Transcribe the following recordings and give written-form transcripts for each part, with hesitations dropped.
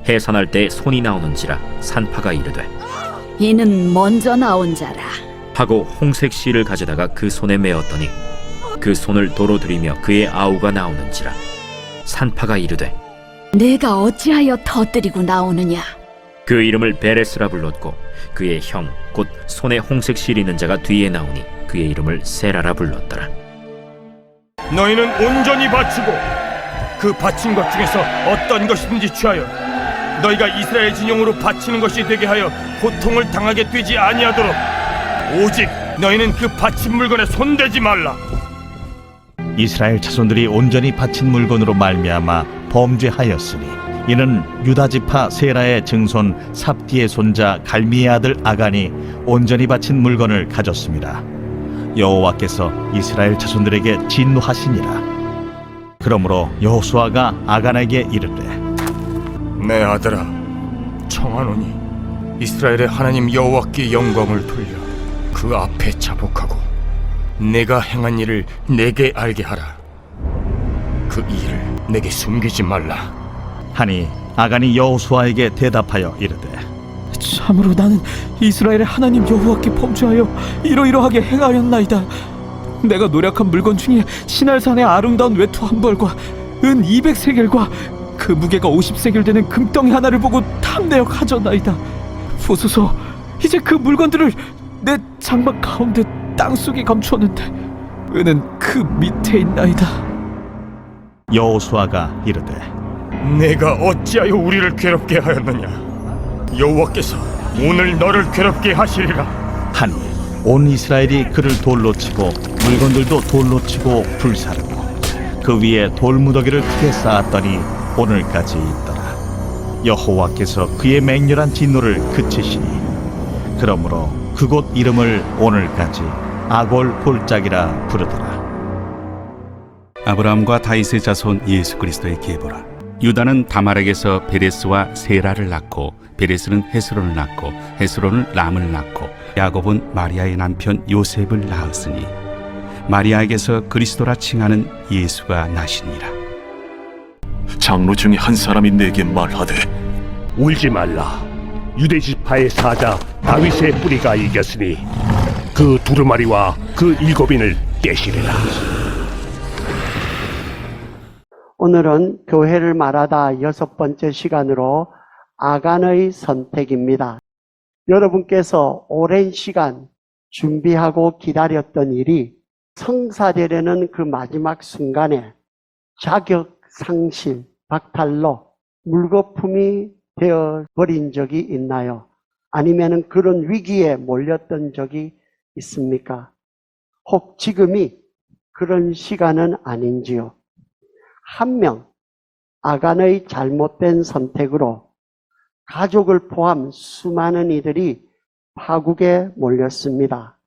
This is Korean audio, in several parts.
해산할 때 손이 나오는지라 산파가 이르되 이는 먼저 나온 자라. 하고 홍색 실을 가져다가 그 손에 메었더니 그 손을 도로 들이며 그의 아우가 나오는지라 산파가 이르되 내가 어찌하여 터뜨리고 나오느냐. 그 이름을 베레스라 불렀고 그의 형 곧 손에 홍색 실 있는 자가 뒤에 나오니 그의 이름을 세라라 불렀더라. 너희는 온전히 바치고 그 바친 것 중에서 어떤 것이든지 취하여 너희가 이스라엘 진영으로 바치는 것이 되게 하여 고통을 당하게 되지 아니하도록 오직 너희는 그 바친 물건에 손대지 말라. 이스라엘 자손들이 온전히 바친 물건으로 말미암아 범죄하였으니 이는 유다 지파 세라의 증손 삽디의 손자 갈미의 아들 아간이 온전히 바친 물건을 가졌습니다. 여호와께서 이스라엘 자손들에게 진노하시니라. 그러므로 여호수아가 아간에게 이르되 내 아들아, 청하노니 이스라엘의 하나님 여호와께 영광을 돌려 그 앞에 자복하고 내가 행한 일을 내게 알게 하라. 그 일을 내게 숨기지 말라. 하니 아간이 여호수아에게 대답하여 이르되 참으로 나는 이스라엘의 하나님 여호와께 범죄하여 이러이러하게 행하였나이다. 내가 노력한 물건 중에 시날산의 아름다운 외투 한 벌과 은 200세겔과 그 무게가 50세겔 되는 금덩이 하나를 보고 탐내어 가져나이다. 보소서, 이제 그 물건들을 내 장막 가운데 땅속에 감추었는데 은은 그 밑에 있나이다. 여호수아가 이르되 내가 어찌하여 우리를 괴롭게 하였느냐. 여호와께서 오늘 너를 괴롭게 하시리라. 하니 온 이스라엘이 그를 돌로 치고 물건들도 돌로 치고 불사르고 그 위에 돌무더기를 크게 쌓았더니 오늘까지 있더라. 여호와께서 그의 맹렬한 진노를 그치시니 그러므로 그곳 이름을 오늘까지 아골 골짜기라 부르더라. 아브라함과 다윗의 자손 예수 그리스도의 계보라. 유다는 다말에게서 베레스와 세라를 낳고 베레스는 헤스론을 낳고 헤스론은 람을 낳고 야곱은 마리아의 남편 요셉을 낳았으니 마리아에게서 그리스도라 칭하는 예수가 나시니라. 장로 중에 한 사람이 내게 말하되 울지 말라. 유대 지파의 사자 다윗의 뿌리가 이겼으니 그 두루마리와 그 일곱인을 떼시리라. 오늘은 교회를 말하다 6번째 시간으로 아간의 선택입니다. 여러분께서 오랜 시간 준비하고 기다렸던 일이 성사되려는 그 마지막 순간에 자격 상실, 박탈로 물거품이 되어버린 적이 있나요? 아니면 그런 위기에 몰렸던 적이 있습니까? 혹 지금이 그런 시간은 아닌지요? 한 명, 아간의 잘못된 선택으로 가족을 포함 수많은 이들이 파국에 몰렸습니다.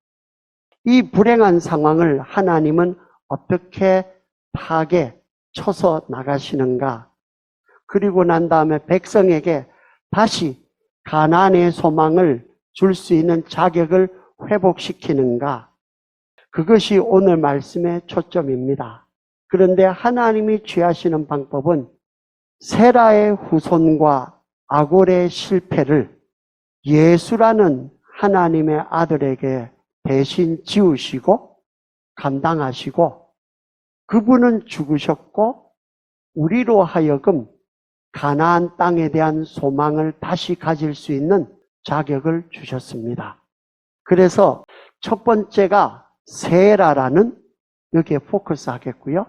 이 불행한 상황을 하나님은 어떻게 파괴, 쳐서 나가시는가? 그리고 난 다음에 백성에게 다시 가나안의 소망을 줄 수 있는 자격을 회복시키는가? 그것이 오늘 말씀의 초점입니다. 그런데 하나님이 취하시는 방법은 세라의 후손과 아골의 실패를 예수라는 하나님의 아들에게 대신 지우시고 감당하시고 그분은 죽으셨고 우리로 하여금 가나안 땅에 대한 소망을 다시 가질 수 있는 자격을 주셨습니다. 그래서 첫 번째가 세라라는 여기에 포커스 하겠고요.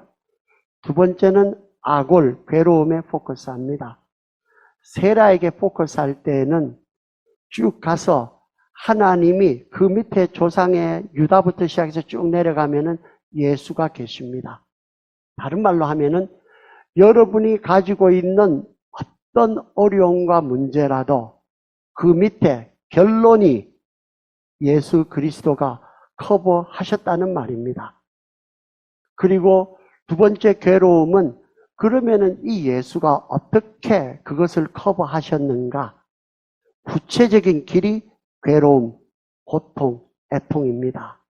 두 번째는 아골, 괴로움에 포커스합니다. 세라에게 포커스할 때에는 쭉 가서 하나님이 그 밑에 조상의 유다부터 시작해서 쭉 내려가면은 예수가 계십니다. 다른 말로 하면은 여러분이 가지고 있는 어떤 어려움과 문제라도 그 밑에 결론이 예수 그리스도가 커버하셨다는 말입니다. 그리고 두 번째 괴로움은 그러면은 이 예수가 어떻게 그것을 커버하셨는가? 구체적인 길이 괴로움, 고통, 애통입니다.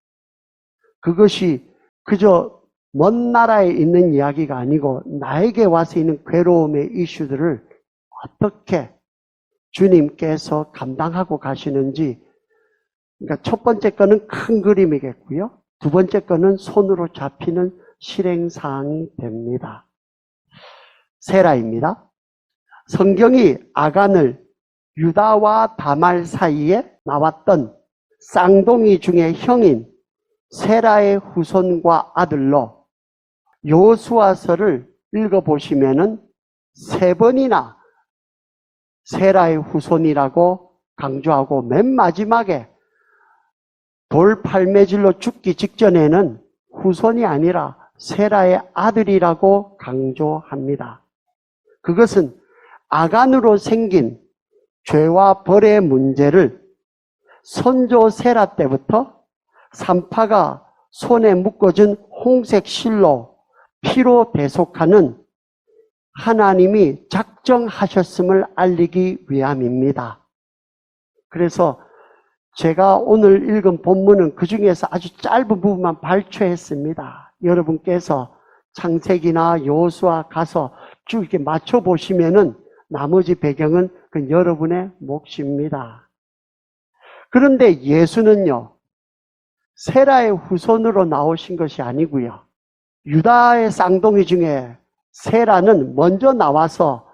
그것이 그저 먼 나라에 있는 이야기가 아니고 나에게 와서 있는 괴로움의 이슈들을 어떻게 주님께서 감당하고 가시는지, 그러니까 첫 번째 거는 큰 그림이겠고요. 두 번째 거는 손으로 잡히는 실행사항이 됩니다. 세라입니다. 성경이 아간을 유다와 다말 사이에 나왔던 쌍둥이 중에 형인 세라의 후손과 아들로 여호수아서를 읽어보시면은 3번이나 세라의 후손이라고 강조하고 맨 마지막에 돌 팔매질로 죽기 직전에는 후손이 아니라 세라의 아들이라고 강조합니다. 그것은 아간으로 생긴 죄와 벌의 문제를 선조 세라 때부터 산파가 손에 묶어준 홍색 실로 피로 대속하는 하나님이 작정하셨음을 알리기 위함입니다. 그래서 제가 오늘 읽은 본문은 그 중에서 아주 짧은 부분만 발췌했습니다. 여러분께서 창세기나 여호수아 가서 쭉 이렇게 맞춰보시면은 나머지 배경은 그 여러분의 몫입니다. 그런데 예수는요, 세라의 후손으로 나오신 것이 아니고요. 유다의 쌍둥이 중에 세라는 먼저 나와서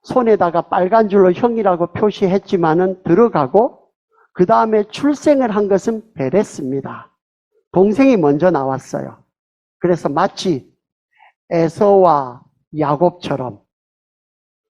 손에다가 빨간 줄로 형이라고 표시했지만은 들어가고 그 다음에 출생을 한 것은 베레스입니다. 동생이 먼저 나왔어요. 그래서 마치 에서와 야곱처럼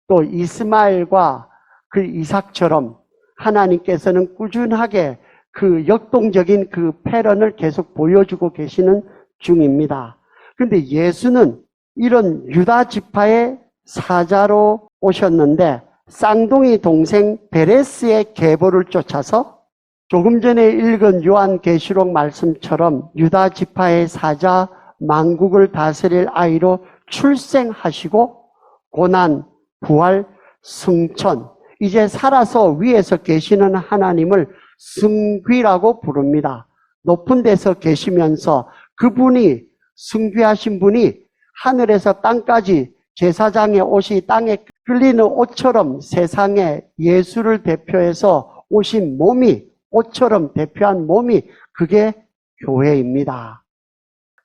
또 이스마엘과 그 이삭처럼 하나님께서는 꾸준하게 그 역동적인 그 패런을 계속 보여주고 계시는 중입니다. 그런데 예수는 이런 유다 지파의 사자로 오셨는데 쌍둥이 동생 베레스의 계보를 쫓아서 조금 전에 읽은 요한계시록 말씀처럼 유다 지파의 사자 만국을 다스릴 아이로 출생하시고 고난, 부활, 승천, 이제 살아서 위에서 계시는 하나님을 승귀라고 부릅니다. 높은 데서 계시면서 그분이 승귀하신 분이 하늘에서 땅까지 제사장의 옷이 땅에 끌리는 옷처럼 세상에 예수를 대표해서 오신 몸이 옷처럼 대표한 몸이 그게 교회입니다.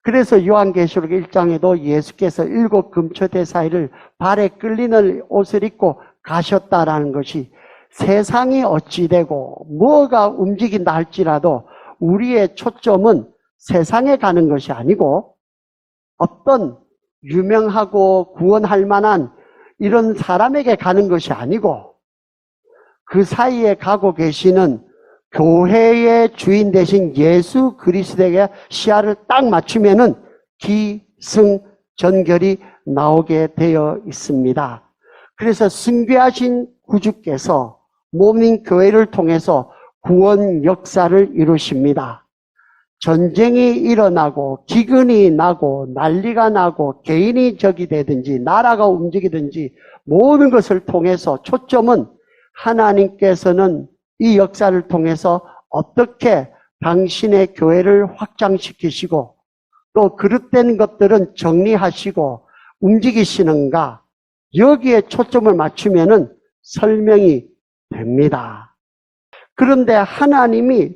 그래서 요한계시록 1장에도 예수께서 7 금초대 사이를 발에 끌리는 옷을 입고 가셨다라는 것이 세상이 어찌되고 뭐가 움직인다 할지라도 우리의 초점은 세상에 가는 것이 아니고 어떤 유명하고 구원할 만한 이런 사람에게 가는 것이 아니고 그 사이에 가고 계시는 교회의 주인 되신 예수 그리스도에게 시야를 딱 맞추면은 기승전결이 나오게 되어 있습니다. 그래서 승귀하신 구주께서 몸인 교회를 통해서 구원 역사를 이루십니다. 전쟁이 일어나고 기근이 나고 난리가 나고 개인이 적이 되든지 나라가 움직이든지 모든 것을 통해서 초점은 하나님께서는 이 역사를 통해서 어떻게 당신의 교회를 확장시키시고 또 그릇된 것들은 정리하시고 움직이시는가, 여기에 초점을 맞추면은 설명이 됩니다. 그런데 하나님이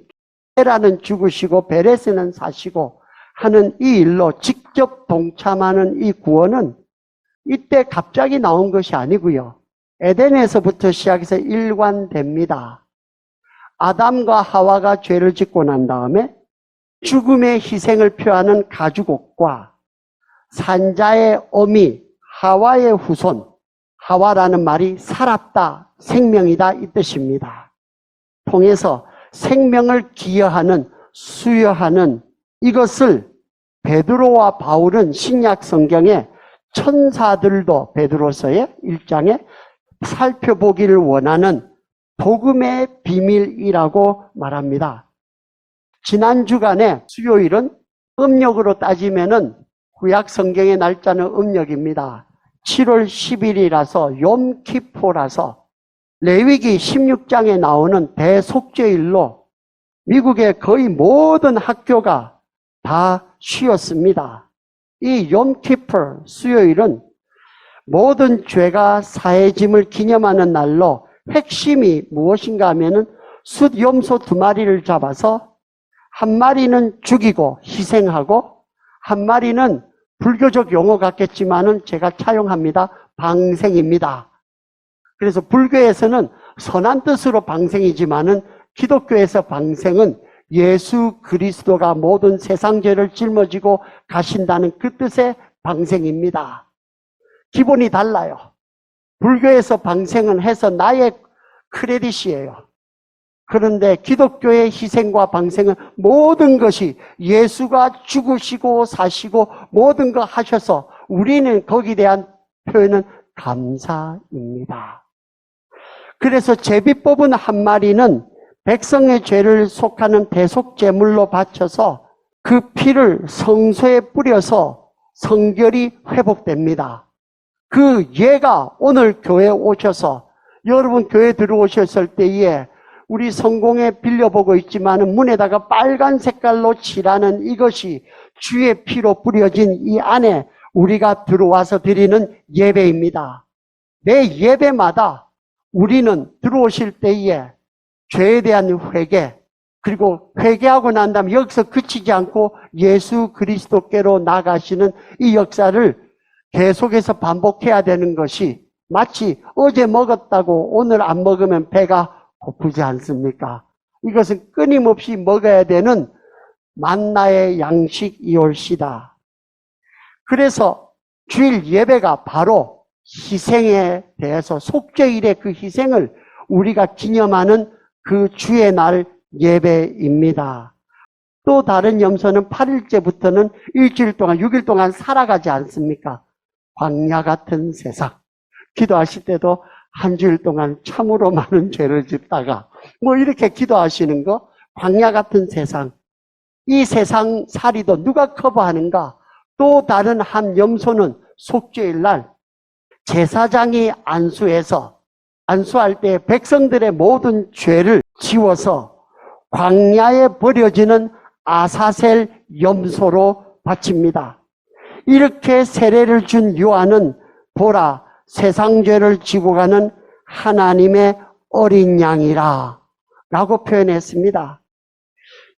세라는 죽으시고 베레스는 사시고 하는 이 일로 직접 동참하는 이 구원은 이때 갑자기 나온 것이 아니고요. 에덴에서부터 시작해서 일관됩니다. 아담과 하와가 죄를 짓고 난 다음에 죽음의 희생을 표하는 가죽옷과 산자의 어미 하와의 후손, 하와라는 말이 살았다, 생명이다 이 뜻입니다. 통해서 생명을 기여하는, 수여하는 이것을 베드로와 바울은 신약 성경에 천사들도 베드로서의 1장에 살펴보기를 원하는 복음의 비밀이라고 말합니다. 지난 주간에 수요일은 음력으로 따지면은 구약 성경의 날짜는 음력입니다. 7월 10일이라서 욤키포라서 레위기 16장에 나오는 대속죄일로 미국의 거의 모든 학교가 다 쉬었습니다. 이 욤키포 수요일은 모든 죄가 사해짐을 기념하는 날로 핵심이 무엇인가 하면은 숫 염소 2마리를 잡아서 한 마리는 죽이고 희생하고 한 마리는 불교적 용어 같겠지만은 제가 차용합니다. 방생입니다. 그래서 불교에서는 선한 뜻으로 방생이지만은 기독교에서 방생은 예수 그리스도가 모든 세상 죄를 짊어지고 가신다는 그 뜻의 방생입니다. 기본이 달라요. 불교에서 방생은 해서 나의 크레딧이에요. 그런데 기독교의 희생과 방생은 모든 것이 예수가 죽으시고 사시고 모든 거 하셔서 우리는 거기에 대한 표현은 감사입니다. 그래서 제비뽑은 한 마리는 백성의 죄를 속하는 대속제물로 바쳐서 그 피를 성소에 뿌려서 성결이 회복됩니다. 그 예가 오늘 교회에 오셔서 여러분 교회 들어오셨을 때에 우리 성공에 빌려보고 있지만 문에다가 빨간 색깔로 칠하는 이것이 주의 피로 뿌려진 이 안에 우리가 들어와서 드리는 예배입니다. 매 예배마다 우리는 들어오실 때에 죄에 대한 회개, 그리고 회개하고 난 다음에 여기서 그치지 않고 예수 그리스도께로 나가시는 이 역사를 계속해서 반복해야 되는 것이 마치 어제 먹었다고 오늘 안 먹으면 배가 고프지 않습니까? 이것은 끊임없이 먹어야 되는 만나의 양식이올시다. 그래서 주일 예배가 바로 희생에 대해서 속죄일의 그 희생을 우리가 기념하는 그 주의 날 예배입니다. 또 다른 염소는 8일째부터는 일주일 동안 6일 동안 살아가지 않습니까? 광야 같은 세상. 기도하실 때도 한 주일 동안 참으로 많은 죄를 짓다가 뭐 이렇게 기도하시는 거, 광야 같은 세상. 이 세상 살이도 누가 커버하는가? 또 다른 한 염소는 속죄일 날 제사장이 안수할 때 백성들의 모든 죄를 지워서 광야에 버려지는 아사셀 염소로 바칩니다. 이렇게 세례를 준 요한은 보라, 세상 죄를 지고 가는 하나님의 어린 양이라 라고 표현했습니다.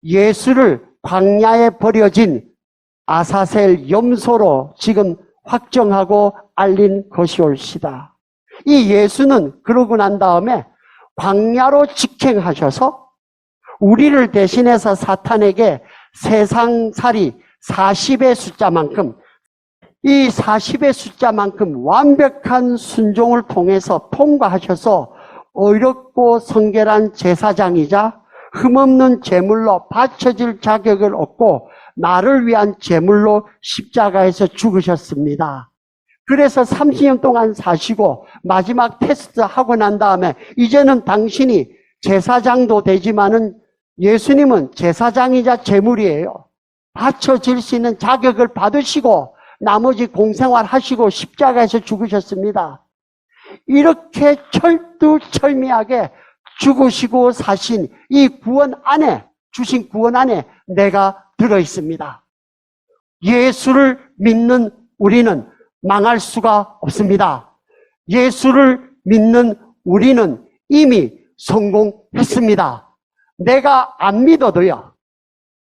예수를 광야에 버려진 아사셀 염소로 지금 확정하고 알린 것이올시다. 이 예수는 그러고 난 다음에 광야로 직행하셔서 우리를 대신해서 사탄에게 세상살이 40의 숫자만큼, 이 40의 숫자만큼 완벽한 순종을 통해서 통과하셔서 어렵고 성결한 제사장이자 흠없는 제물로 바쳐질 자격을 얻고 나를 위한 제물로 십자가에서 죽으셨습니다. 그래서 30년 동안 사시고 마지막 테스트 하고 난 다음에 이제는 당신이 제사장도 되지만은 예수님은 제사장이자 제물이에요. 바쳐질 수 있는 자격을 받으시고 나머지 공생활 하시고 십자가에서 죽으셨습니다. 이렇게 철두철미하게 죽으시고 사신 이 구원 안에, 주신 구원 안에 내가 들어있습니다. 예수를 믿는 우리는 망할 수가 없습니다. 예수를 믿는 우리는 이미 성공했습니다. 내가 안 믿어도요.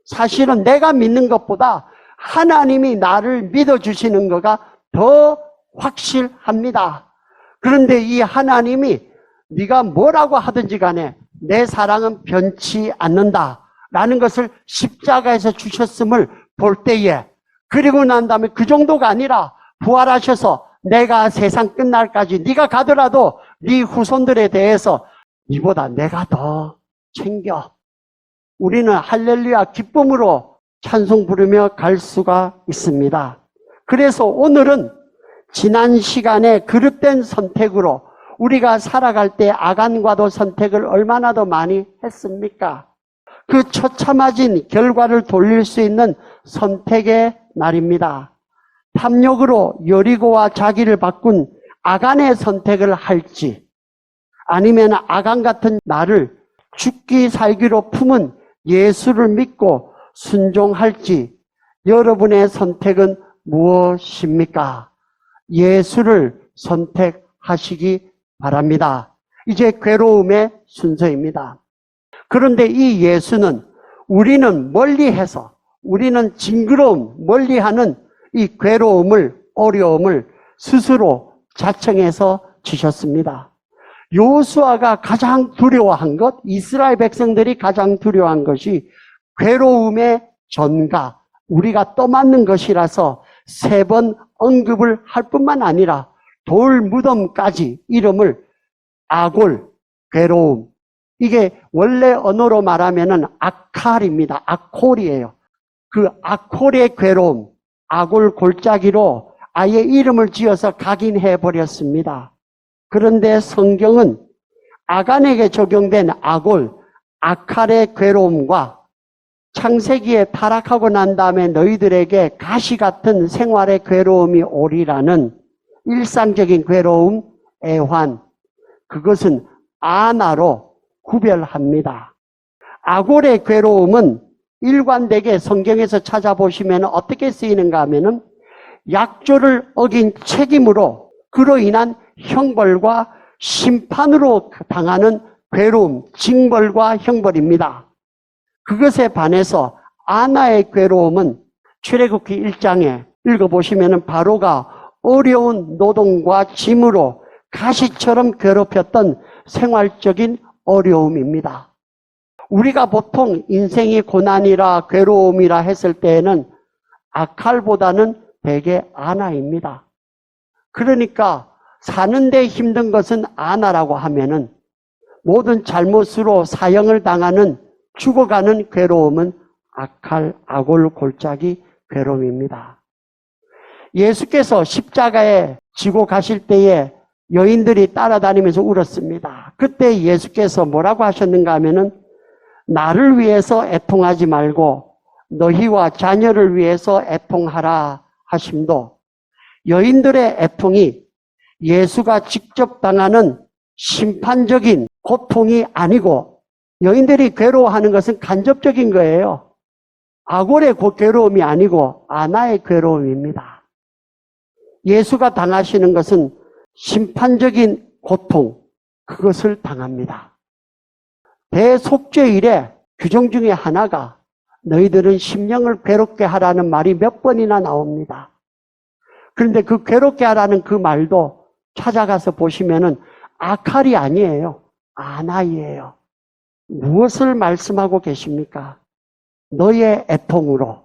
사실은 내가 믿는 것보다 하나님이 나를 믿어주시는 거가 더 확실합니다. 그런데 이 하나님이 네가 뭐라고 하든지 간에 내 사랑은 변치 않는다라는 것을 십자가에서 주셨음을 볼 때에, 그리고 난 다음에 그 정도가 아니라 부활하셔서 내가 세상 끝날까지 네가 가더라도 네 후손들에 대해서 네보다 내가 더 챙겨. 우리는 할렐루야 기쁨으로 찬송 부르며 갈 수가 있습니다. 그래서 오늘은 지난 시간에 그릇된 선택으로 우리가 살아갈 때 아간과도 선택을 얼마나 더 많이 했습니까? 그 처참해진 결과를 돌릴 수 있는 선택의 날입니다. 탐욕으로 여리고와 자기를 바꾼 아간의 선택을 할지, 아니면 아간 같은 나를 죽기 살기로 품은 예수를 믿고 순종할지, 여러분의 선택은 무엇입니까? 예수를 선택하시기 바랍니다. 이제 괴로움의 순서입니다. 그런데 이 예수는 우리는 멀리해서, 우리는 징그러움, 멀리하는 이 괴로움을, 어려움을 스스로 자청해서 지셨습니다. 여호수아가 가장 두려워한 것, 이스라엘 백성들이 가장 두려워한 것이 괴로움의 전가, 우리가 떠맡는 것이라서 3번 언급을 할 뿐만 아니라 돌 무덤까지 이름을 아골, 괴로움. 이게 원래 언어로 말하면은 아칼입니다. 아콜이에요. 그 아콜의 괴로움, 아골 골짜기로 아예 이름을 지어서 각인해 버렸습니다. 그런데 성경은 아간에게 적용된 아골, 아칼의 괴로움과 창세기에 타락하고 난 다음에 너희들에게 가시 같은 생활의 괴로움이 오리라는 일상적인 괴로움, 애환, 그것은 아나로 구별합니다. 아골의 괴로움은 일관되게 성경에서 찾아보시면 어떻게 쓰이는가 하면은 약조를 어긴 책임으로 그로 인한 형벌과 심판으로 당하는 괴로움, 징벌과 형벌입니다. 그것에 반해서 아나의 괴로움은 출애굽기 1장에 읽어보시면 바로가 어려운 노동과 짐으로 가시처럼 괴롭혔던 생활적인 어려움입니다. 우리가 보통 인생이 고난이라 괴로움이라 했을 때에는 아칼보다는 대개 아나입니다. 그러니까 사는데 힘든 것은 아나라고 하면은 모든 잘못으로 사형을 당하는 죽어가는 괴로움은 아칼, 아골, 골짜기 괴로움입니다. 예수께서 십자가에 지고 가실 때에 여인들이 따라다니면서 울었습니다. 그때 예수께서 뭐라고 하셨는가 하면은 나를 위해서 애통하지 말고 너희와 자녀를 위해서 애통하라 하심도 여인들의 애통이 예수가 직접 당하는 심판적인 고통이 아니고 여인들이 괴로워하는 것은 간접적인 거예요. 아골의 괴로움이 아니고 아나의 괴로움입니다. 예수가 당하시는 것은 심판적인 고통, 그것을 당합니다. 대속죄일의 규정 중에 하나가 너희들은 심령을 괴롭게 하라는 말이 몇 번이나 나옵니다. 그런데 그 괴롭게 하라는 그 말도 찾아가서 보시면은 아칼이 아니에요. 아나이에요. 무엇을 말씀하고 계십니까? 너의 애통으로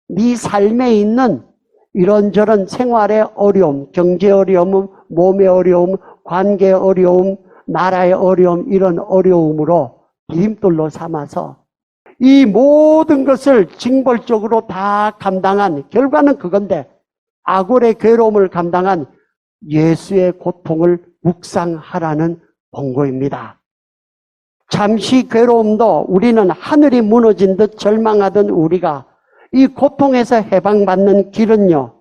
네 삶에 있는 이런저런 생활의 어려움, 경제 어려움, 몸의 어려움, 관계 어려움, 나라의 어려움, 이런 어려움으로 디딤돌로 삼아서 이 모든 것을 징벌적으로 다 감당한, 결과는 그건데 아골의 괴로움을 감당한 예수의 고통을 묵상하라는 권고입니다. 잠시 괴로움도 우리는 하늘이 무너진 듯 절망하던 우리가 이 고통에서 해방받는 길은요,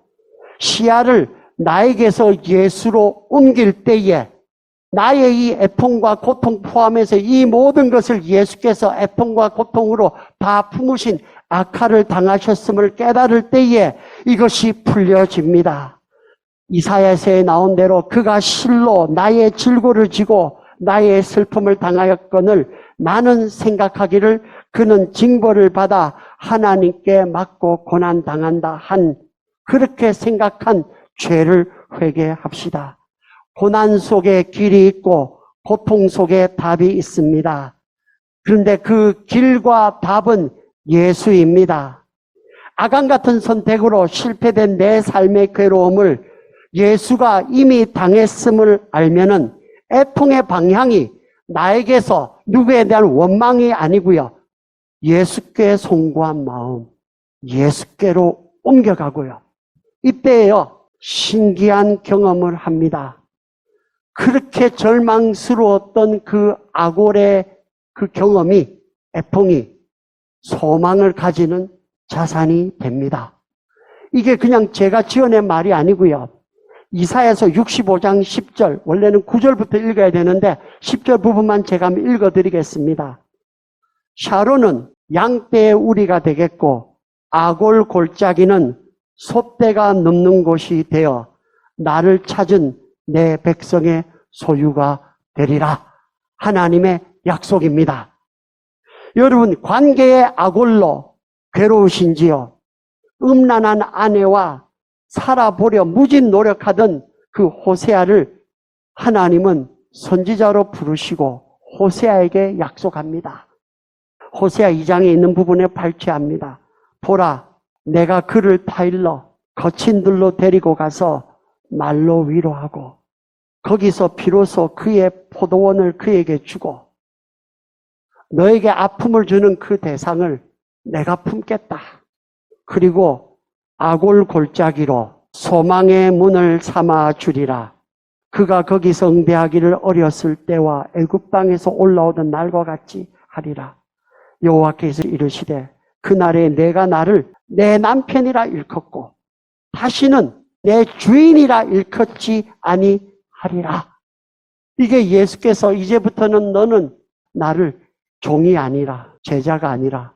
시야를 나에게서 예수로 옮길 때에 나의 이 애통과 고통 포함해서 이 모든 것을 예수께서 애통과 고통으로 다 품으신 아칼을 당하셨음을 깨달을 때에 이것이 풀려집니다. 이사야서에 나온 대로 그가 실로 나의 질고를 지고 나의 슬픔을 당하였거늘 나는 생각하기를 그는 징벌을 받아 하나님께 맞고 고난당한다 한, 그렇게 생각한 죄를 회개합시다. 고난 속에 길이 있고 고통 속에 답이 있습니다. 그런데 그 길과 답은 예수입니다. 아간 같은 선택으로 실패된 내 삶의 괴로움을 예수가 이미 당했음을 알면은 애통의 방향이 나에게서 누구에 대한 원망이 아니고요, 예수께 송구한 마음, 예수께로 옮겨가고요. 이때에요, 신기한 경험을 합니다. 그렇게 절망스러웠던 그 아골의 그 경험이, 애통이 소망을 가지는 자산이 됩니다. 이게 그냥 제가 지어낸 말이 아니고요, 이사야서 65장 10절, 원래는 9절부터 읽어야 되는데 10절 부분만 제가 한번 읽어드리겠습니다. 샤론은 양떼의 우리가 되겠고 아골 골짜기는 소떼가 눕는 곳이 되어 나를 찾은 내 백성의 소유가 되리라. 하나님의 약속입니다. 여러분, 관계의 악올로 괴로우신지요? 음란한 아내와 살아보려 무진 노력하던 그 호세아를 하나님은 선지자로 부르시고 호세아에게 약속합니다. 호세아 2장에 있는 부분에 발췌합니다. 보라, 내가 그를 타일러 거친 들로 데리고 가서 말로 위로하고 거기서 비로소 그의 포도원을 그에게 주고 너에게 아픔을 주는 그 대상을 내가 품겠다. 그리고 아골 골짜기로 소망의 문을 삼아 주리라. 그가 거기서 응대하기를 어렸을 때와 애굽 땅에서 올라오던 날과 같이 하리라. 여호와께서 이르시되 그날에 내가 나를 내 남편이라 일컫고 다시는 내 주인이라 일컫지 아니하리라. 이게 예수께서 이제부터는 너는 나를 종이 아니라 제자가 아니라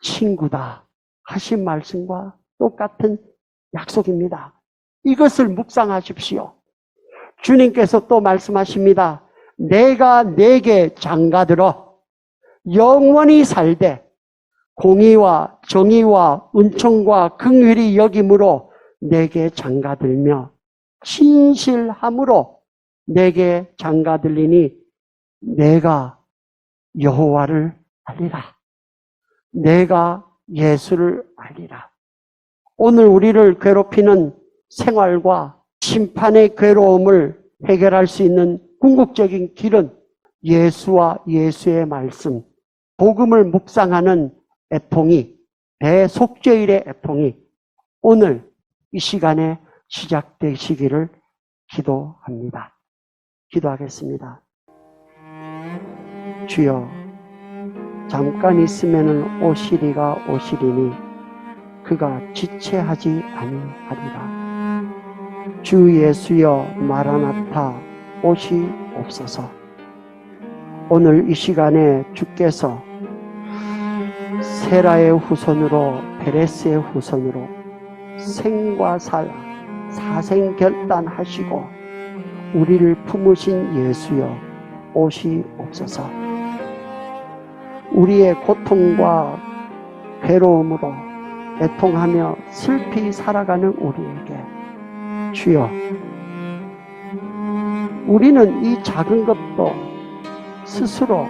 친구다 하신 말씀과 똑같은 약속입니다. 이것을 묵상하십시오. 주님께서 또 말씀하십니다. 내가 내게 장가들어 영원히 살되 공의와 정의와 은총과 긍휼이 여김으로 내게 장가들며 진실함으로 내게 장가들리니 내가 여호와를 알리라. 내가 예수를 알리라. 오늘 우리를 괴롭히는 생활과 심판의 괴로움을 해결할 수 있는 궁극적인 길은 예수와 예수의 말씀, 복음을 묵상하는 애통이, 대속죄일의 애통이 오늘 이 시간에 시작되시기를 기도합니다. 기도하겠습니다. 주여, 잠깐 있으면 오시리가 오시리니 그가 지체하지 아니하리라. 주 예수여 마라나타 오시옵소서. 오늘 이 시간에 주께서 세라의 후손으로 베레스의 후손으로 생과 살 사생결단하시고 우리를 품으신 예수여 오시옵소서. 우리의 고통과 괴로움으로 애통하며 슬피 살아가는 우리에게 주여, 우리는 이 작은 것도 스스로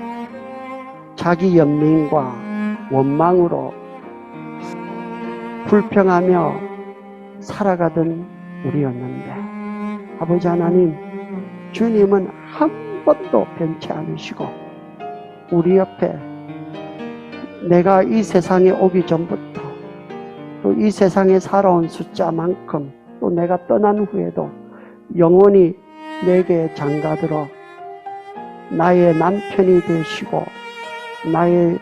자기 연민과 원망으로 불평하며 살아가던 우리였는데 아버지 하나님, 주님은 한 번도 변치 않으시고 우리 옆에 내가 이 세상에 오기 전부터 또 이 세상에 살아온 숫자만큼 또 내가 떠난 후에도 영원히 내게 장가들어 나의 남편이 되시고 나의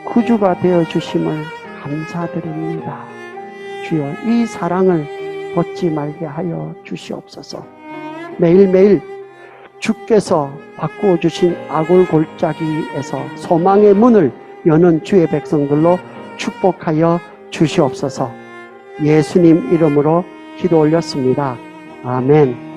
구주가 되어주심을 감사드립니다. 주여, 이 사랑을 벗지 말게 하여 주시옵소서. 매일매일 주께서 바꾸어 주신 아골 골짜기에서 소망의 문을 여는 주의 백성들로 축복하여 주시옵소서. 예수님 이름으로 기도 올렸습니다. 아멘.